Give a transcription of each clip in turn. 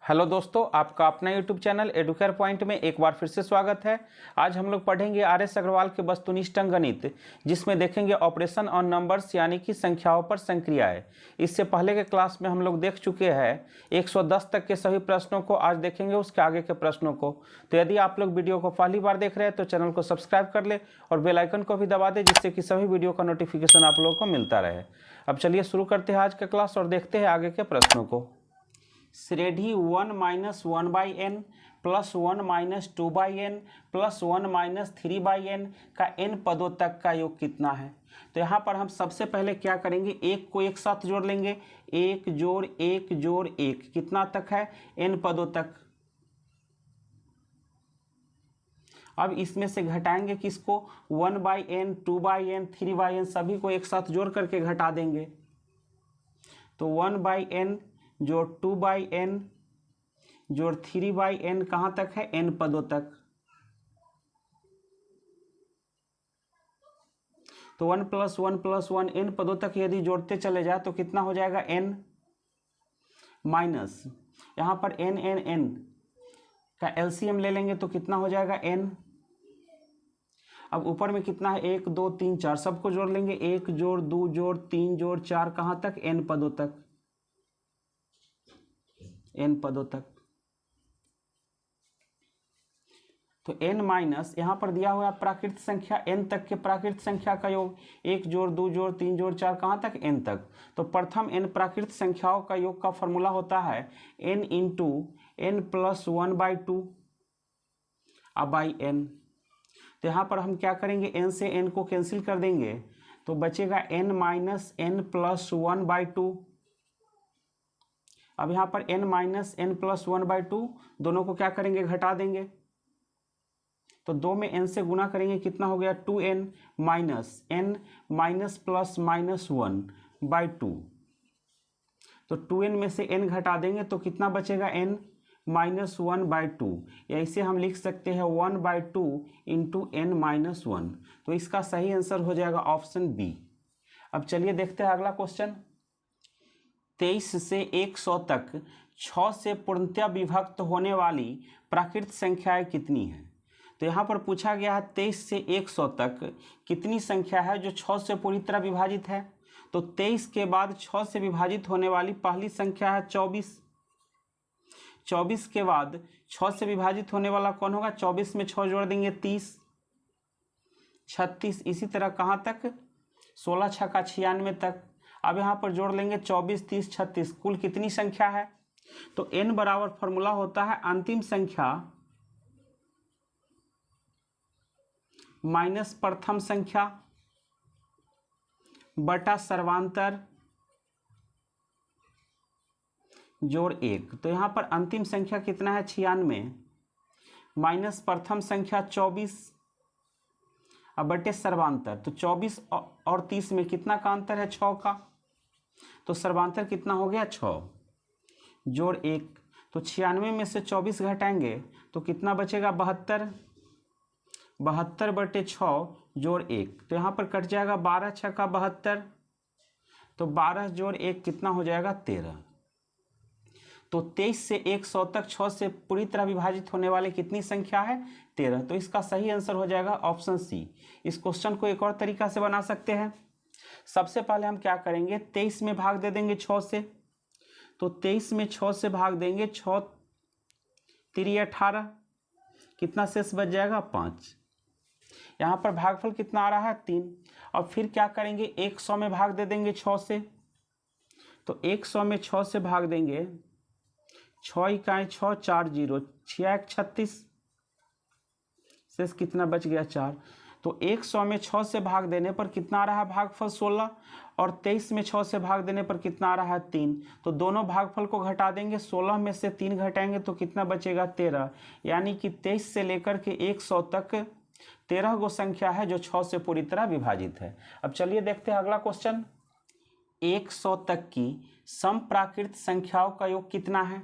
Hello दोस्तों, आपका अपना यूट्यूब चैनल एडुकेयर पॉइंट में एक बार फिर से स्वागत है। आज हम लोग पढ़ेंगे आर.एस. अग्रवाल के वस्तुनिष्ठ गणित, जिसमें देखेंगे ऑपरेशन ऑन नंबर्स यानी कि संख्याओं पर संक्रियाएं। इससे पहले के क्लास में हम लोग देख चुके हैं 110 तक के सभी प्रश्नों को। आज देखेंगे उसके आगे के प्रश्नों को। तो यदि आप लोग वीडियो को पहली बार देख रहे हैं तो चैनल को सब्सक्राइब कर ले और बेल आइकन को भी दबा दे, जिससे कि सभी वीडियो का नोटिफिकेशन आप लोगों को मिलता रहे। अब चलिए शुरू करते हैं आज का क्लास और देखते हैं आगे के प्रश्नों को। श्रेणी 1 minus 1/n plus 1 minus 2/n plus 1 minus 3/n का n पदों तक का योग कितना है। तो यहाँ पर हम सबसे पहले क्या करेंगे, एक को एक साथ जोड़ लेंगे। एक जोड़ एक जोड़ एक कितना तक है, n पदों तक। अब इसमें से घटाएंगे किसको, 1/n 2/n 3/n सभी को एक साथ जोड़ करके घटा देंगे। तो 1/n जोड़ 2/n जोड़ 3/n कहाँ तक है, n पदों तक। तो 1 + 1 + 1 n पदों तक यदि जोड़ते चले जाए तो कितना हो जाएगा, n माइनस यहाँ पर n का एलसीएम ले लेंगे तो कितना हो जाएगा, n। अब ऊपर में कितना है, 1 2 3 4 सबको जोड़ लेंगे। 1 जोड़ 2 जोड़ 3 जोड़ 4 कहाँ तक, n पदों तक, n पदों तक। तो n माइनस यहाँ पर दिया हुआ प्राकृत संख्या n तक के प्राकृत संख्या का योग। 1 जोड़ 2 जोड़ 3 जोड़ 4 कहाँ तक, n तक। तो प्रथम n प्राकृत संख्याओं का योग का फॉर्मूला होता है n into n plus 1/2 n। तो यहाँ पर हम क्या करेंगे, n से n को कैंसिल कर देंगे तो बचेगा n माइनस n प्लस 1/2। अब यहाँ पर n माइनस n प्लस 1/2 दोनों को क्या करेंगे, घटा देंगे। तो 2 में n से गुना करेंगे, कितना हो गया, 2n minus n minus plus minus 1/2। तो 2n में से n घटा देंगे तो कितना बचेगा, n माइनस 1/2। या इसे हम लिख सकते हैं 1/2 इंटू n माइनस 1। तो इसका सही आंसर हो जाएगा ऑप्शन बी। अब चलिए देखते हैं अगला क्वेश्चन। 23 से 100 तक 6 से पूर्णतः विभक्त होने वाली प्राकृत संख्याएं कितनी हैं। तो यहाँ पर पूछा गया है 23 से 100 तक कितनी संख्या है जो 6 से पूरी तरह विभाजित है। तो 23 के बाद 6 से विभाजित होने वाली पहली संख्या है 24। 24 के बाद 6 से विभाजित होने वाला कौन होगा, 24 में 6 जोड़ देंगे 30, 36। इसी तरह कहाँ तक, 16 छक्का 96 तक। अब यहाँ पर जोड़ लेंगे 24 30 36, कुल कितनी संख्या है। तो n बराबर फॉर्मूला होता है अंतिम संख्या माइनस प्रथम संख्या बटा सर्वांतर जोड़ 1। तो यहाँ पर अंतिम संख्या कितना है, 96 माइनस प्रथम संख्या 24 अब बटे सर्वांतर। तो 24 और 30 में कितना का अंतर है, 6 का। तो सर्वांतर कितना हो गया, 6 जोड़ 1। तो 96 में से 24 घटाएंगे तो कितना बचेगा, 72। 72 बटे 6 जोड़ 1। तो यहाँ पर कट जाएगा 12 छक्का 72। तो 12 जोड़ 1 कितना हो जाएगा, 13। तो 23 से 100 तक 6 से पूरी तरह विभाजित होने वाले कितनी संख्या है, 13। तो इसका सही आंसर हो जाएगा ऑप्शन सी। इस क्वेश्चन को एक और तरीका से बना सकते हैं। सबसे पहले हम क्या करेंगे, 23 में भाग दे देंगे 6 से। तो 23 में 6 से भाग देंगे, 6 3 18, कितना शेष बच जाएगा, 5। यहाँ पर भागफल कितना आ रहा है, 3। और फिर क्या करेंगे, 100 में भाग दे देंगे 6 से। तो 100 में 6 से भाग देंगे, 6 इकाई 6 4 0 6 1 36, शेष कितना बच गया, 4। तो 100 में 6 से भाग देने पर कितना आ रहा है भागफल, 16। और 23 में 6 से भाग देने पर कितना आ रहा है, 3। तो दोनों भागफल को घटा देंगे, 16 में से 3 घटाएंगे तो कितना बचेगा, 13। यानी कि 23 से लेकर के 100 तक 13 गो संख्या है जो 6 से पूरी तरह विभाजित है। अब चलिए देखते हैं अगला क्वेश्चन। 100 तक की समप्राकृत संख्याओं का योग कितना है।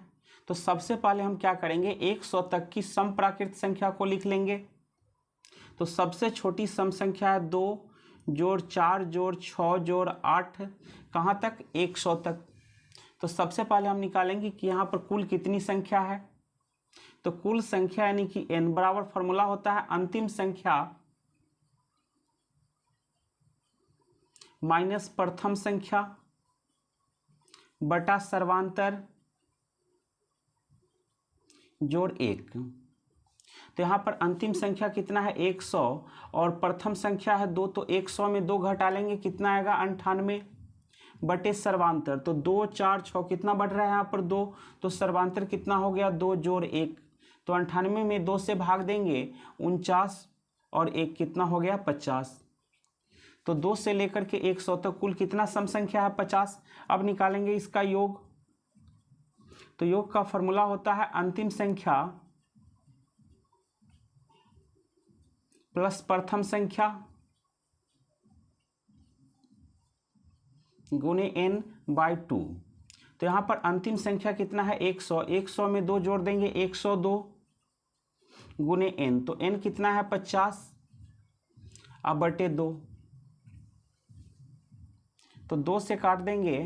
तो सबसे पहले हम क्या करेंगे, 100 तक की समप्राकृत संख्या को लिख लेंगे। तो सबसे छोटी सम संख्या है 2 जोड़ 4 जोड़ 6 जोड़ 8 कहाँ तक, 100 तक। तो सबसे पहले हम निकालेंगे कि यहाँ पर कुल कितनी संख्या है। तो कुल संख्या यानी कि n बराबर फॉर्मूला होता है अंतिम संख्या माइनस प्रथम संख्या बटा सर्वांतर जोड़ 1। तो यहाँ पर अंतिम संख्या कितना है 100 और प्रथम संख्या है 2, तो 100 में 2 घटा लेंगे कितना आएगा 98 बटे सर्वांतर। तो 2 4 6 कितना बढ़ रहा है यहाँ पर 2, तो सर्वांतर कितना हो गया 2 जोड़ 1। तो 98 में 2 से भाग देंगे 49 और 1 कितना हो गया 50। तो 2 से लेकर के 100 तक कुल कितना सम संख्या है 50। अब निकालेंगे इसका योग। तो योग का फॉर्मूला होता है अंतिम संख्या प्लस प्रथम संख्या गुणे n बाई 2। तो यहाँ पर अंतिम संख्या कितना है 100, 100 में 2 जोड़ देंगे 102 गुणे n। तो n कितना है 50 अब बटे 2। तो 2 से काट देंगे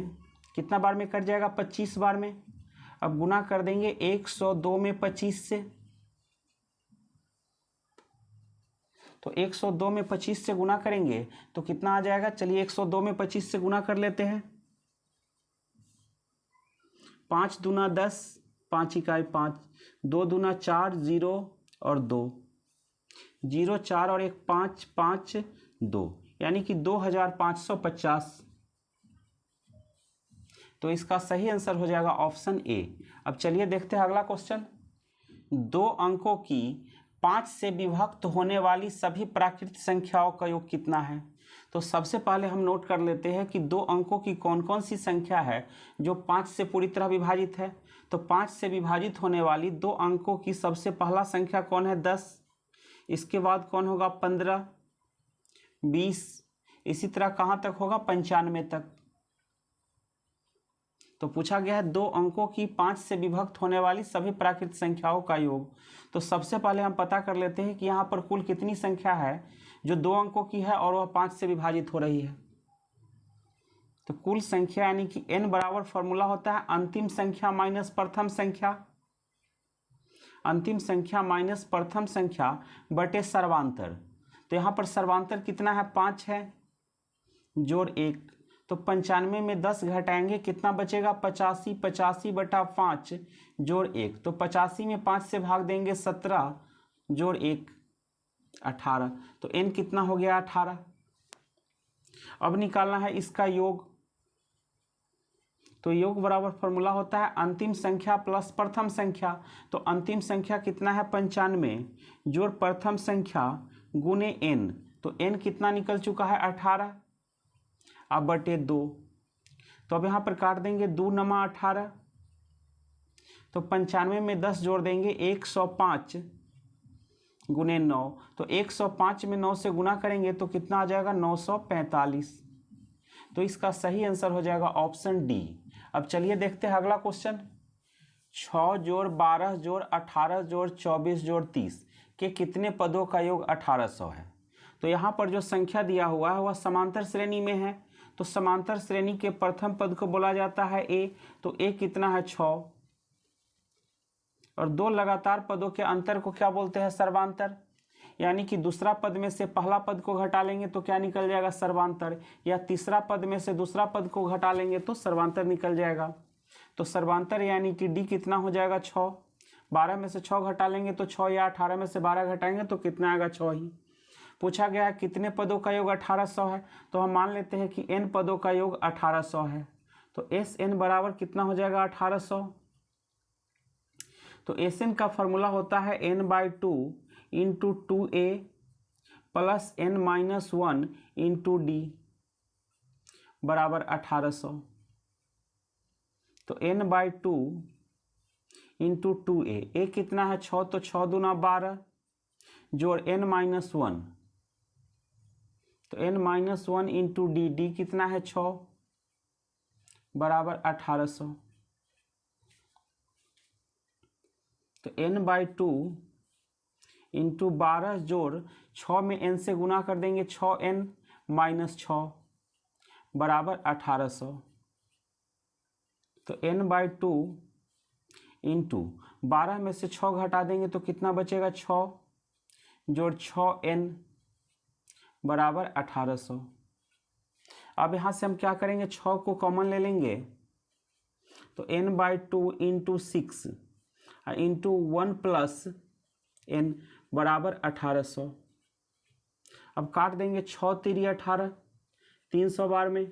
कितना बार में कट जाएगा 25 बार में। अब गुना कर देंगे 102 में 25 से। तो 102 में 25 से गुना करेंगे तो कितना आ जाएगा, चलिए 102 में 25 से गुना कर लेते हैं। 5 दूना 10, 5 इकाई 5, 2 दूना 4, 0 और 2, 0 4 और 1 5, 5 2 यानी कि 2550। तो इसका सही आंसर हो जाएगा ऑप्शन ए। अब चलिए देखते हैं अगला क्वेश्चन। 2 अंकों की 5 से विभक्त होने वाली सभी प्राकृत संख्याओं का योग कितना है। तो सबसे पहले हम नोट कर लेते हैं कि 2 अंकों की कौन कौन सी संख्या है जो 5 से पूरी तरह विभाजित है। तो 5 से विभाजित होने वाली 2 अंकों की सबसे पहला संख्या कौन है 10, इसके बाद कौन होगा 15, 20, इसी तरह कहाँ तक होगा 95 तक। तो पूछा गया है 2 अंकों की 5 से विभक्त होने वाली सभी प्राकृत संख्याओं का योग। तो सबसे पहले हम पता कर लेते हैं कि यहाँ पर कुल कितनी संख्या है जो 2 अंकों की है और वह 5 से विभाजित हो रही है। तो कुल संख्या यानी कि n बराबर फॉर्मूला होता है अंतिम संख्या माइनस प्रथम संख्या, अंतिम संख्या माइनस प्रथम संख्या बटे सर्वांतर। तो यहाँ पर सर्वांतर कितना है 5 है जोड़ 1। तो 95 में 10 घटाएंगे कितना बचेगा 85, 85 बटा 5 जोड़ 1। तो 85 में 5 से भाग देंगे 17 जोड़ 1 18। तो n कितना हो गया 18। अब निकालना है इसका योग। तो योग बराबर फॉर्मूला होता है अंतिम संख्या प्लस प्रथम संख्या। तो अंतिम संख्या कितना है 95 जोड़ प्रथम संख्या गुने n। तो n कितना निकल चुका है 18 अब बटे 2। तो अब यहाँ पर काट देंगे 2 नमा 18। तो 95 में 10 जोड़ देंगे 105 गुने 9। तो 105 में 9 से गुना करेंगे तो कितना आ जाएगा 945। तो इसका सही आंसर हो जाएगा ऑप्शन डी। अब चलिए देखते हैं अगला क्वेश्चन। 6 जोड़ 12 जोड़ 18 जोड़ 24 जोड़ 30 के कितने पदों का योग 1800 है। तो यहाँ पर जो संख्या दिया हुआ है वह समांतर श्रेणी में है। तो समांतर श्रेणी के प्रथम पद को बोला जाता है ए। तो ए कितना है 6 और 2 लगातार पदों के अंतर को क्या बोलते हैं सर्वांतर। यानी कि दूसरा पद में से पहला पद को घटा लेंगे तो क्या निकल जाएगा सर्वांतर, या तीसरा पद में से दूसरा पद को घटा लेंगे तो सर्वांतर निकल जाएगा। तो सर्वांतर यानी कि डी कितना हो जाएगा 6। 12 में से 6 घटा लेंगे तो 6, या 18 में से 12 घटाएंगे तो कितना आएगा 6 ही। पूछा गया है कितने पदों का योग 1800 है। तो हम मान लेते हैं कि n पदों का योग 1800 है। तो Sn बराबर कितना हो जाएगा 1800। तो Sn का फॉर्मूला होता है n/2 into 2a plus n-1 into D बराबर 1800। तो n/2 इंटू 2a, a कितना है 6, तो 6 दूना 12 जोड़ n-1। तो n-1 इंटू डी, डी कितना है 6 बराबर 1800। तो n/2 इंटू 12 जोड़ 6 में n से गुना कर देंगे 6n - 6 बराबर 1800। तो n/2 इंटू 12 में से 6 घटा देंगे तो कितना बचेगा, 6 जोड़ 6n बराबर 1800। अब यहाँ से हम क्या करेंगे, 6 को कॉमन ले लेंगे तो n/2 into 6 into 1 plus n बराबर 1800। अब काट देंगे, 6 तिरी 18, 300 बार में,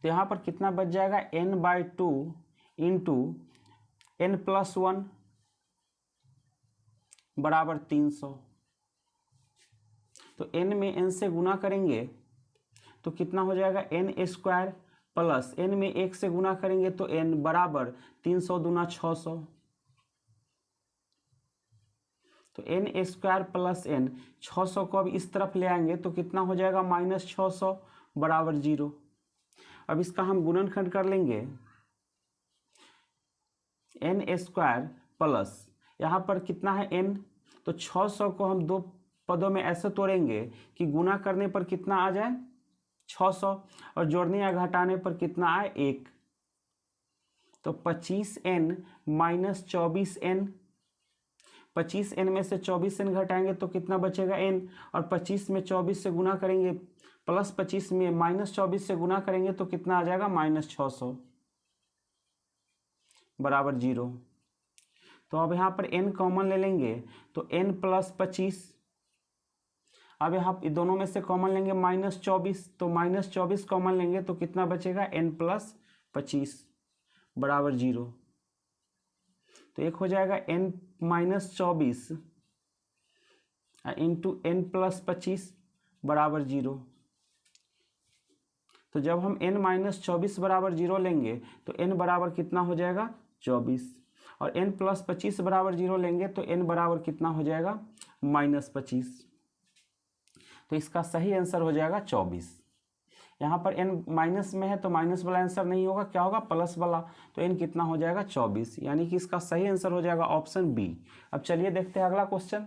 तो यहाँ पर कितना बच जाएगा, n/2 इंटू n+1 बराबर 300। तो n में n से गुना करेंगे तो कितना हो जाएगा, n² प्लस n में 1 से गुना करेंगे तो n बराबर 300 दूना 600। तो n² प्लस n, 600 को अब इस तरफ ले आएंगे तो कितना हो जाएगा, -600 बराबर 0। अब इसका हम गुणनखंड कर लेंगे, n² प्लस यहाँ पर कितना है n, तो 600 को हम दो पदों में ऐसे तोड़ेंगे कि गुना करने पर कितना आ जाए 600 और जोड़ने या घटाने पर कितना आए 1। तो 25n माइनस 24n, 25n में से 24n घटाएंगे तो कितना बचेगा n, और 25 में 24 से गुना करेंगे प्लस 25 में -24 से गुना करेंगे तो कितना आ जाएगा, -600 बराबर 0। तो अब यहाँ पर n कॉमन ले लेंगे तो n प्लस 25, अब यहाँ दोनों में से कॉमन लेंगे -24, तो -24 कॉमन लेंगे तो कितना बचेगा, n प्लस 25 बराबर 0। तो एक हो जाएगा n -24 इंटू n प्लस 25 बराबर 0। तो जब हम n -24 बराबर 0 लेंगे तो n बराबर कितना हो जाएगा, 24, और n प्लस 25 बराबर 0 लेंगे तो n बराबर कितना हो जाएगा, -25। तो इसका सही आंसर हो जाएगा 24। यहाँ पर n माइनस में है तो माइनस वाला आंसर नहीं होगा, क्या होगा, प्लस वाला। तो n कितना हो जाएगा, 24, यानी कि इसका सही आंसर हो जाएगा ऑप्शन बी। अब चलिए देखते हैं अगला क्वेश्चन।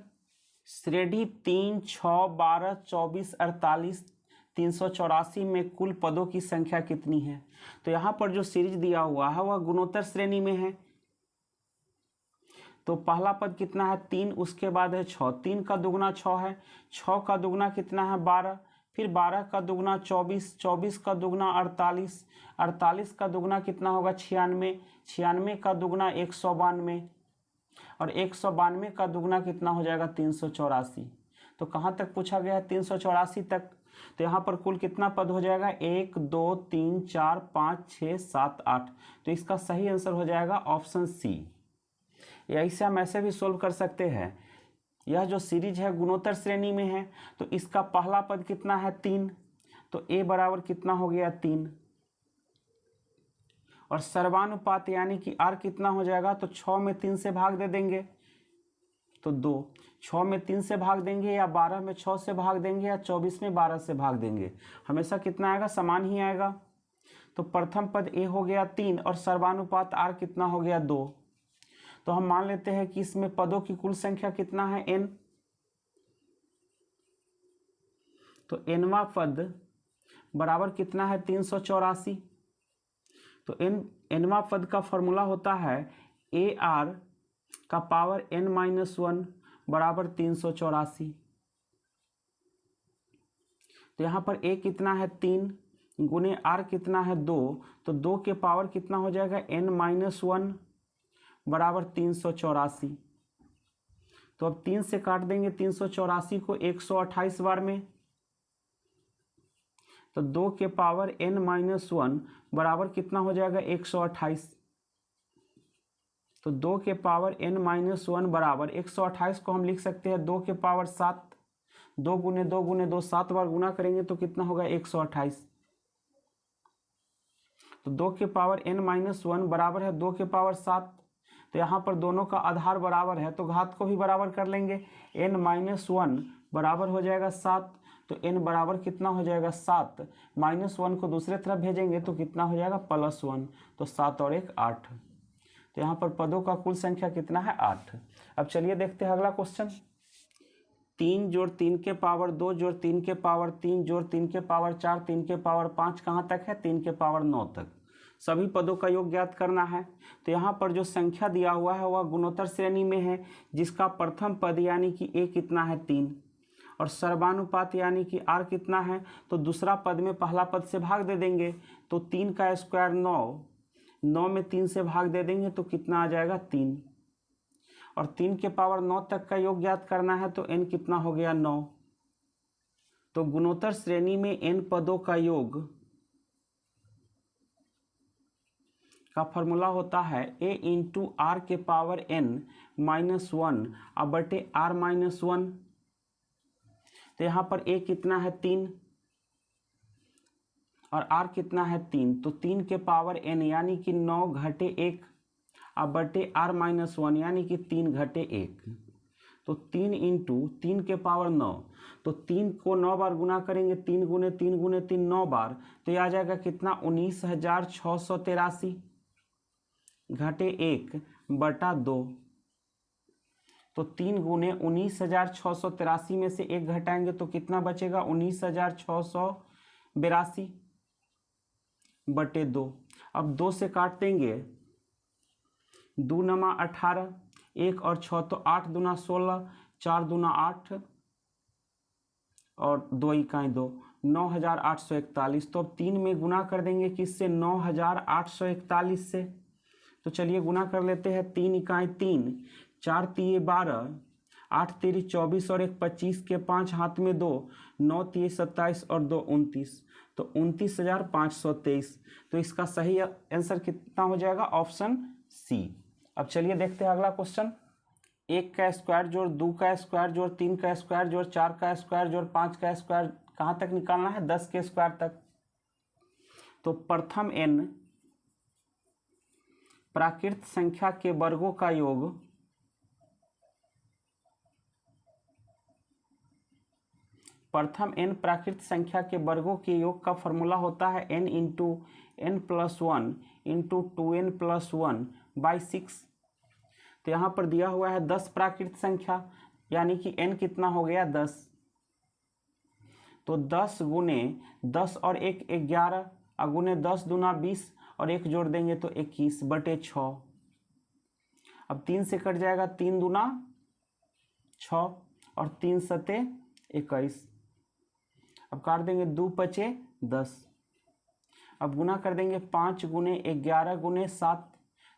श्रेणी 3, 6, 12, 24, 48, 384 में कुल पदों की संख्या कितनी है। तो यहाँ पर जो सीरीज दिया हुआ है वह गुणोत्तर श्रेणी में है। तो पहला पद कितना है, 3, उसके बाद है 6, 3 का दुगना 6 है, 6 का दुगना कितना है, 12, फिर 12 का दुगना 24, 24 का दुगना 48, 48 का दुगना कितना होगा, 96, 96 का दुगना 192, और 192 का दुगना कितना हो जाएगा, 384। तो कहाँ तक पूछा गया है, 384 तक। तो यहाँ पर कुल कितना पद हो जाएगा, 1, 2, 3, 4, 5, 6, 7, 8। तो इसका सही आंसर हो जाएगा ऑप्शन सी। या इसे हम ऐसे भी सोल्व कर सकते हैं, यह जो सीरीज है गुणोत्तर श्रेणी में है तो इसका पहला पद कितना है, 3, तो a बराबर कितना हो गया, 3, और सर्वानुपात यानी कि r कितना हो जाएगा, तो 6 में 3 से भाग दे देंगे तो 2, 6 में 3 से भाग देंगे या 12 में 6 से भाग देंगे या 24 में 12 से भाग देंगे, हमेशा कितना आएगा, समान ही आएगा। तो प्रथम पद a हो गया 3 और सर्वानुपात r कितना हो गया, 2। तो हम मान लेते हैं कि इसमें पदों की कुल संख्या कितना है, n। तो nवां पद बराबर कितना है, 384। तो nवां पद का फॉर्मूला होता है ar का पावर n-1 बराबर 384। तो यहाँ पर a कितना है, 3 गुने r कितना है, 2, तो 2 के पावर कितना हो जाएगा, n-1 बराबर 384। तो अब 3 से काट देंगे 384 को 128 बार में, तो 2 के पावर n-1 बराबर कितना हो जाएगा, 128। तो 2 के पावर n-1 बराबर 128 को हम लिख सकते हैं 2 के पावर 7, 2 गुने 2 गुने 2, 7 बार गुना करेंगे तो कितना होगा, 128। तो 2 के पावर n-1 बराबर है 2 के पावर 7। तो यहाँ पर दोनों का आधार बराबर है तो घात को भी बराबर कर लेंगे, n-1 बराबर हो जाएगा 7, तो n बराबर कितना हो जाएगा, 7, -1 को दूसरे तरफ भेजेंगे तो कितना हो जाएगा, +1, तो 7 और 1 8। तो यहाँ पर पदों का कुल संख्या कितना है, 8। अब चलिए देखते हैं अगला क्वेश्चन। 3 जोड़ 3 के पावर 2 जोड़ 3 के पावर 3 जोड़ 3 के पावर 4 3 के पावर 5 कहाँ तक है? 3 के पावर 9 तक। सभी पदों का योग ज्ञात करना है। तो यहाँ पर जो संख्या दिया हुआ है वह गुणोत्तर श्रेणी में है, जिसका प्रथम पद यानी कि a कितना है? 3, और सर्वानुपात यानी कि r कितना है? तो दूसरा पद में पहला पद से भाग दे देंगे, तो 3 का स्क्वायर 9, 9 में 3 से भाग दे देंगे तो कितना आ जाएगा? 3, और 3 के पावर 9 तक का योग ज्ञात करना है, तो n कितना हो गया? 9। तो गुणोत्तर श्रेणी में n पदों का योग का फॉर्मूला होता है a इंटू आर के पावर n माइनस 1 अब बटे r माइनस 1। तो यहाँ पर a कितना है? 3, और r कितना है? 3। तो 3 के पावर n यानी कि 9 घटे 1 अब बटे r माइनस 1 यानी कि 3 घटे 1। तो 3 इंटू 3 के पावर 9, तो 3 को 9 बार गुना करेंगे, 3 गुने 3 गुने 3 9 बार, तो ये आ जाएगा कितना? 19,683 घटे 1 बटा 2। तो 3 गुने 19,683 में से 1 घटाएंगे तो कितना बचेगा? 19,682 बटे 2। अब 2 से काट देंगे, 2 नमा 18, 1 और 6 तो 8 दूना 16, 4 दूना 8 और 2 इकाई 2, 9,841। तो अब 3 में गुना कर देंगे किससे? 9,841 से। तो चलिए गुना कर लेते हैं। 3 इकाई 3, 4 तिये 12, 8 तिरी 24 और 1 25 के 5 हाथ में 2, 9 तिये 27 और 2 29, तो 29,523। तो इसका सही आंसर कितना हो जाएगा? Option C. अब चलिए देखते हैं अगला क्वेश्चन। 1 का स्क्वायर जोड़ 2 का स्क्वायर जोड़ 3 का स्क्वायर जोड़ 4 का स्क्वायर जोड़ 5 का स्क्वायर कहाँ तक निकालना है? 10 के स्क्वायर तक। तो प्रथम n प्राकृत संख्या के वर्गों का योग प्राकृत संख्या के वर्गों के योग का फॉर्मूला होता है n into n plus 1 into 2n plus 1 by 6। तो यहाँ पर दिया हुआ है 10 प्राकृत संख्या, यानी कि n कितना हो गया? 10। तो 10 गुने 10 और 1 11, अगुने 10 दूना 20 और 1 जोड़ देंगे तो 21 बटे 6। अब 3 से कट जाएगा, 3 दूना 6 और 3 सते 21। अब काट देंगे, 2 पचे 10। अब गुना कर देंगे, 5 गुने 11 गुने 7,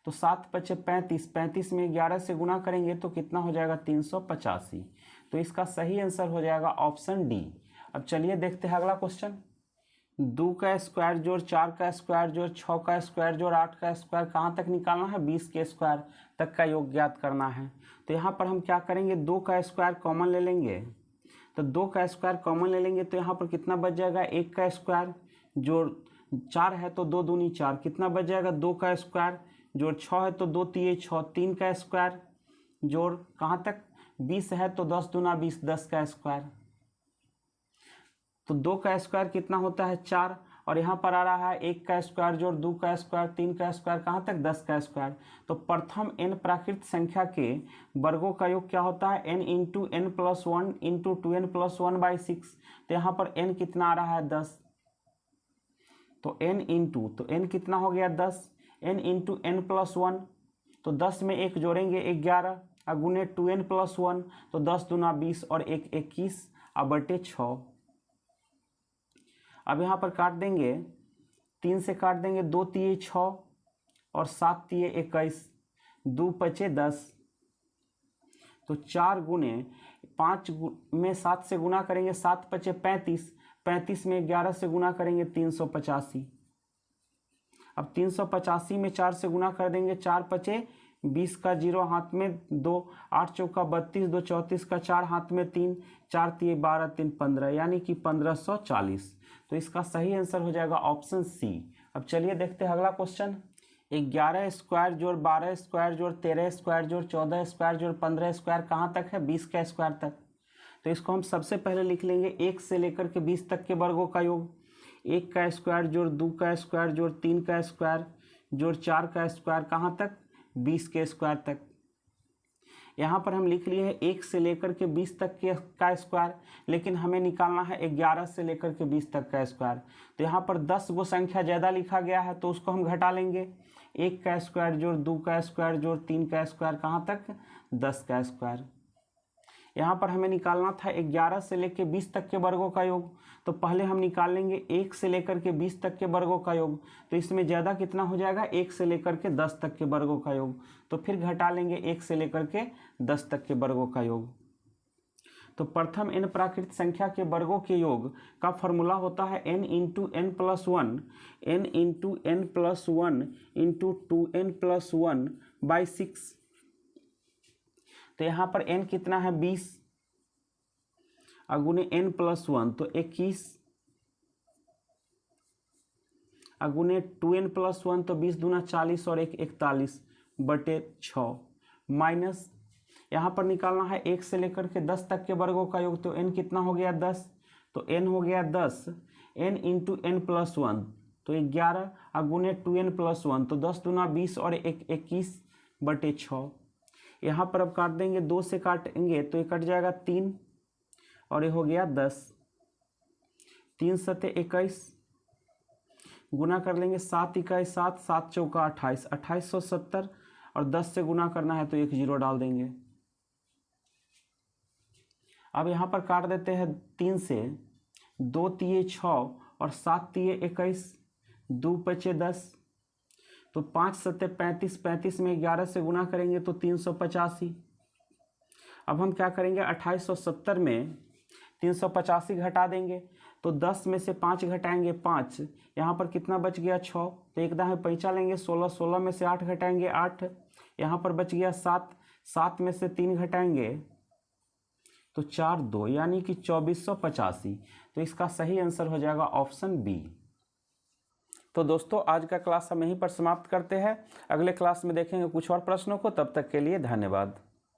तो 7 पचे 35, 35 में 11 से गुना करेंगे तो कितना हो जाएगा? 385। तो इसका सही आंसर हो जाएगा ऑप्शन डी। अब चलिए देखते हैं अगला क्वेश्चन। 2 का स्क्वायर जोड़ 4 का स्क्वायर जोड़ 6 का स्क्वायर जोड़ 8 का स्क्वायर कहाँ तक निकालना है? 20 के स्क्वायर तक का योग ज्ञात करना है। तो यहाँ पर हम क्या करेंगे? 2 का स्क्वायर कॉमन ले लेंगे। तो 2 का स्क्वायर कॉमन ले लेंगे तो यहाँ पर कितना बच जाएगा? 1 का स्क्वायर जोड़ 4 है तो 2 दूनी 4, कितना बच जाएगा? 2 का स्क्वायर जोड़ 6 है तो 2 तिये 6, 3 का स्क्वायर जोड़ कहाँ तक? 20 है तो 10 दूना 20, 10 का स्क्वायर। तो 2 का स्क्वायर कितना होता है? 4, और यहाँ पर आ रहा है 1 का स्क्वायर जोड़ 2 का स्क्वायर 3 का स्क्वायर कहाँ तक? 10 का स्क्वायर। तो प्रथम n प्राकृत संख्या के वर्गों का योग क्या होता है? n into n plus 1 into 2n plus 1 by 6। तो यहाँ पर n कितना आ रहा है? 10। तो n इंटू, तो n कितना हो गया? 10, n इंटू n प्लस 1, तो 10 में 1 जोड़ेंगे 11, अगुने 2n प्लस 1, तो 10 दूना 20 और 1 21 अब बटे 6। अब यहाँ पर काट देंगे, 3 से काट देंगे, 2 तिये 6 और 7 तिये 21, 2 पचे 10। तो 4 गुने 5 में 7 से गुना करेंगे, 7 पचे 35, 35 में 11 से गुना करेंगे 385। अब 385 में 4 से गुना कर देंगे, 4 पचे 20 का 0 हाथ में 2, 8 चौका 32, 2 34 का 4 हाथ में 3, 4 तिये 12, 3 15, यानी कि 1540। तो इसका सही आंसर हो जाएगा ऑप्शन सी। अब चलिए देखते हैं अगला क्वेश्चन। 11 स्क्वायर जोड़ 12 स्क्वायर जोड़ 13 स्क्वायर जोड़ 14 स्क्वायर जोड़ 15 स्क्वायर कहाँ तक है? 20 का स्क्वायर तक। तो इसको हम सबसे पहले लिख लेंगे 1 से लेकर के 20 तक के वर्गों का योग। 1 का स्क्वायर जोड़ 2 का स्क्वायर जोड़ 3 का स्क्वायर जोड़ 4 का स्क्वायर कहाँ तक? 20 के स्क्वायर तक। यहाँ पर हम लिख लिए हैं 1 से लेकर के 20 तक के का स्क्वायर, लेकिन हमें निकालना है 11 से लेकर के 20 तक का स्क्वायर। तो यहाँ पर 10 गो संख्या ज़्यादा लिखा गया है तो उसको हम घटा लेंगे। 1 का स्क्वायर जोड़ 2 का स्क्वायर जोड़ 3 का स्क्वायर, कहाँ तक? 10 का स्क्वायर। यहाँ पर हमें निकालना था 11 से लेकर 20 तक के वर्गों का योग, तो पहले हम निकाल लेंगे 1 से लेकर के 20 तक के वर्गों का योग। तो इसमें ज़्यादा कितना हो जाएगा? 1 से लेकर के 10 तक के वर्गों का योग। तो फिर घटा लेंगे 1 से लेकर के 10 तक के वर्गों का योग। तो प्रथम n प्राकृत संख्या के वर्गों के योग का फॉर्मूला होता है n into n plus 1, n into n plus 1 into 2n plus 1 by 6। तो यहाँ पर n कितना है? 20 अगुने n प्लस 1 तो 21 अगुने 2n प्लस 1 तो 20 दूना 40 और 1 41 बटे 6 माइनस यहाँ पर निकालना है 1 से लेकर के 10 तक के वर्गों का योग। तो n कितना हो गया? 10। तो n हो गया 10, n इंटू n प्लस 1 तो 11 अगुने 2n प्लस 1 तो 10 दूना 20 और 1 21 बटे 6। यहाँ पर अब काट देंगे, 2 से काटेंगे तो ये कट जाएगा 3 और ये हो गया 10। 3 सते 21 गुना कर लेंगे, 7 इकाई 7, 7 चौका 28, 2870 और 10 से गुना करना है तो 1 जीरो डाल देंगे। अब यहाँ पर काट देते हैं 3 से, 2 तिये 6 और 7 तिये 21, 2 बचे 10। तो 5 सत्ते 35, 35 में 11 से गुना करेंगे तो 385। अब हम क्या करेंगे? 2870 में 385 घटा देंगे तो 10 में से 5 घटाएंगे 5, यहाँ पर कितना बच गया? 6। तो एक दाएं पैंचा लेंगे 16, 16 में से 8 घटाएंगे 8, यहाँ पर बच गया 7, 7 में से 3 घटाएंगे तो 4 2 यानी कि 2485। तो इसका सही आंसर हो जाएगा ऑप्शन बी। तो दोस्तों आज का क्लास हम यहीं पर समाप्त करते हैं। अगले क्लास में देखेंगे कुछ और प्रश्नों को। तब तक के लिए धन्यवाद।